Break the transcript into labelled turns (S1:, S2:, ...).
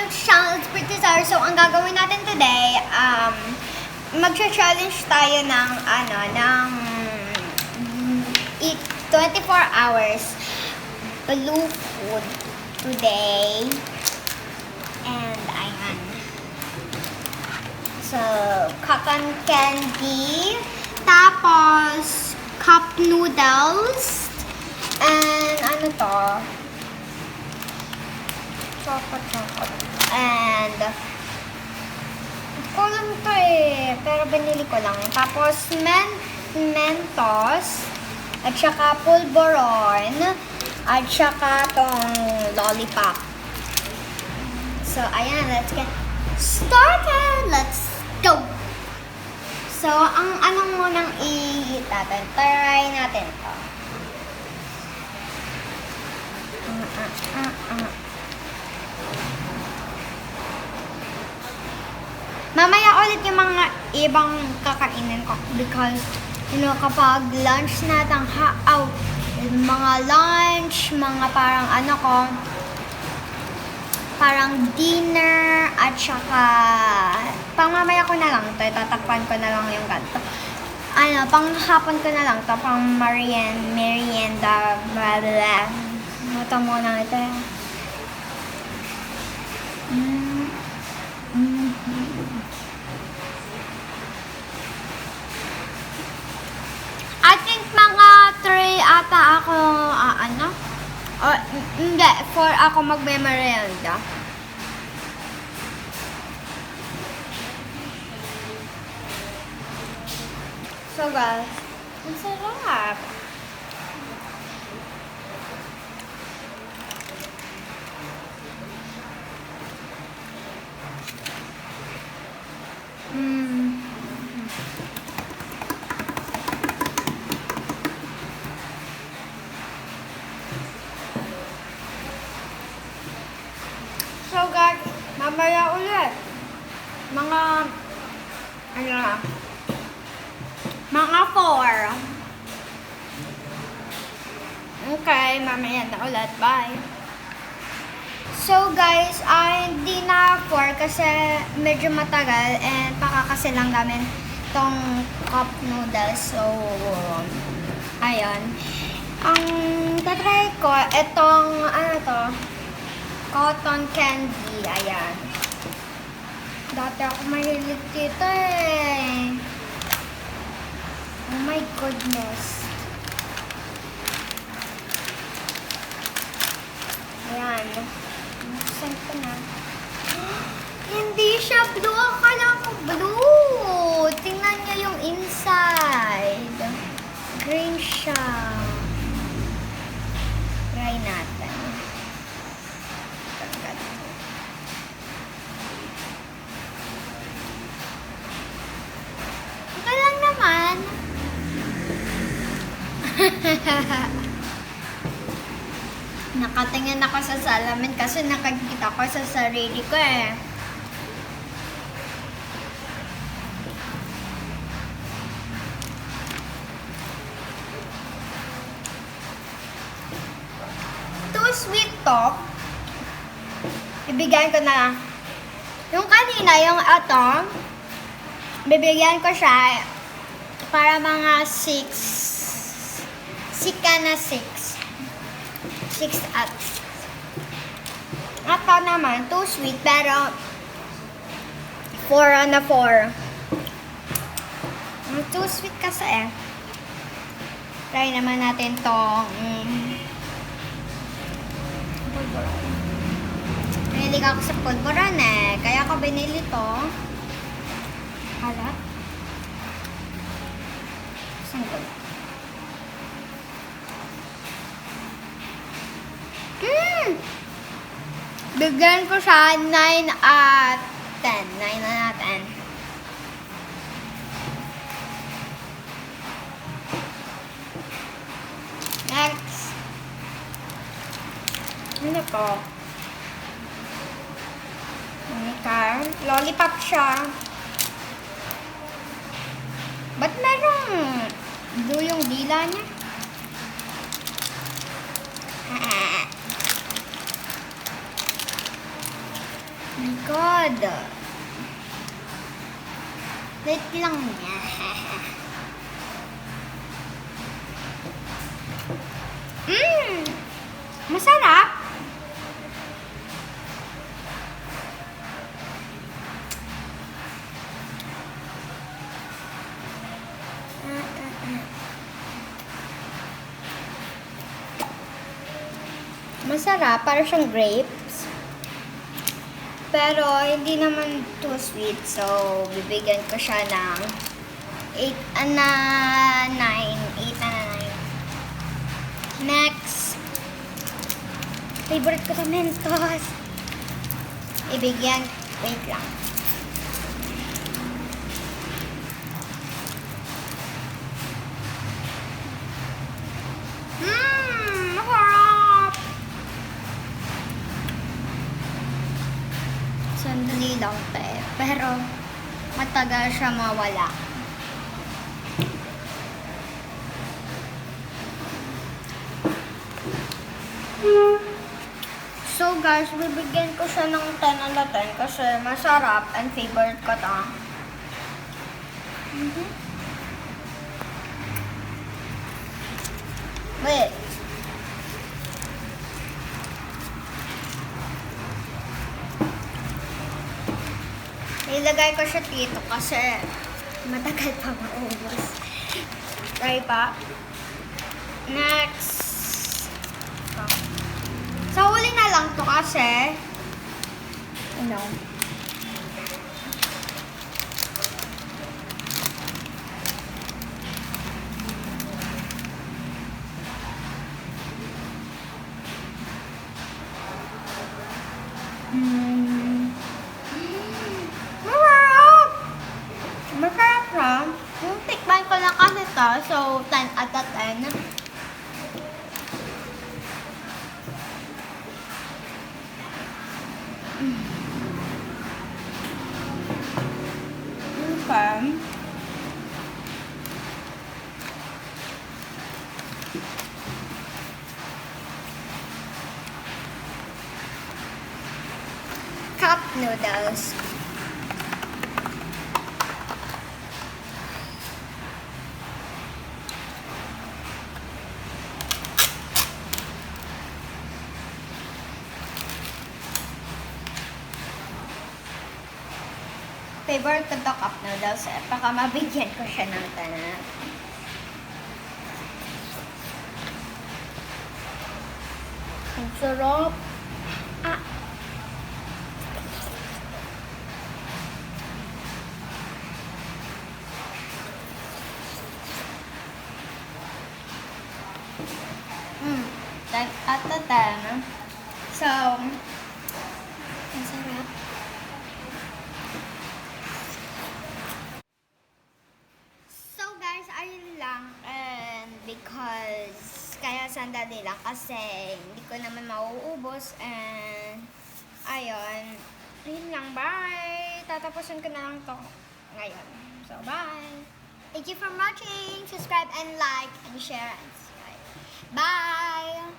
S1: welcome to channel It's Pretty Zara. So, ang gagawin natin today, mag-challenge tayo ng, eat 24 hours blue food today. And, ayan. So, cotton candy, tapos, cup noodles, and, ano to? Chocolate. And, ko lang to eh. Pero binili ko lang. Tapos, Mentos. At saka Pulveron. At saka tong lollipop. So, ayan. Let's get started. Let's go! So, ang anong munang i-eat natin? Try natin to. Mamaya ulit yung mga ibang kakainin ko because, kapag lunch natin, mga lunch, mga parang parang dinner, at saka, mamaya ko na lang ito, tatakpan ko na lang yung ganito. Panghapon ko na lang ito, pang merienda, blah, blah. Ito muna ito. I think mga 3 ata ako, hindi, 4 ako magme-merienda. So guys, ang sarap. So guys, mamaya ulit. Mga 4. Okay, mamaya na ulit. Bye. So guys, hindi na 4 kasi medyo matagal and pakakasi lang namin tong cup noodles. So, ayun. Ang tatry ko, itong, cotton candy. Ayan. Dati ako mahilig dito eh. Oh my goodness. Ayan. Saan ko na? Hindi siya blue. Akala ko blue. Tingnan niyo yung inside. Green siya. Try natin. Ito lang naman. Nakatingin ako sa salamin kasi nakikita ko sa sarili ko eh. Too sweet to. Ibigyan ko na. Yung kanina, yung bibigyan ko siya para mga 6. Sika na 6. 6 at. Ito naman, too sweet, pero 4 na 4. Too sweet kasi eh. Try naman natin tong pulveron. Pinilig ako sa pulveron eh. Kaya ako binili to. Hala. Saan ko? Bigyan ko siya 9 at 10. 9 na 10. Next. Ano to? Lollipop siya. Ba't merong blue yung dila niya? God! Wait lang niya. Masarap! Masarap, para siyang grapes. Pero, hindi naman too sweet. So, bibigyan ko siya ng 8 na 9. 8 na 9. Next. Favorite ko sa Mentos. Ibigyan. Wait lang. Masarap! Sandali lang, pero matagal siya mawala. So guys, bibigyan ko siya ng 10 out of 10 kasi masarap and favorite ko to. Wait. Ilagay ko siya dito kasi matagal pa maubos. Try pa. Next. Sa huli na lang to kasi ano? Masarap! Masarap siya. Yung tikman ko na kasi to, so 10 out of 10. Okay. Cup noodles. Favorite ko to cup noodles. Baka mabigyan ko siya ng tanan. Ang sarap. Ah. At the 10. So, ang sarap. So guys, ayun lang. And because, kaya sandali lang kasi hindi ko naman mauubos. And, ayun. Ayun lang. Bye! Tatapusin ko na lang to ngayon. So, bye! Thank you for watching. Subscribe and like and share and subscribe. Bye!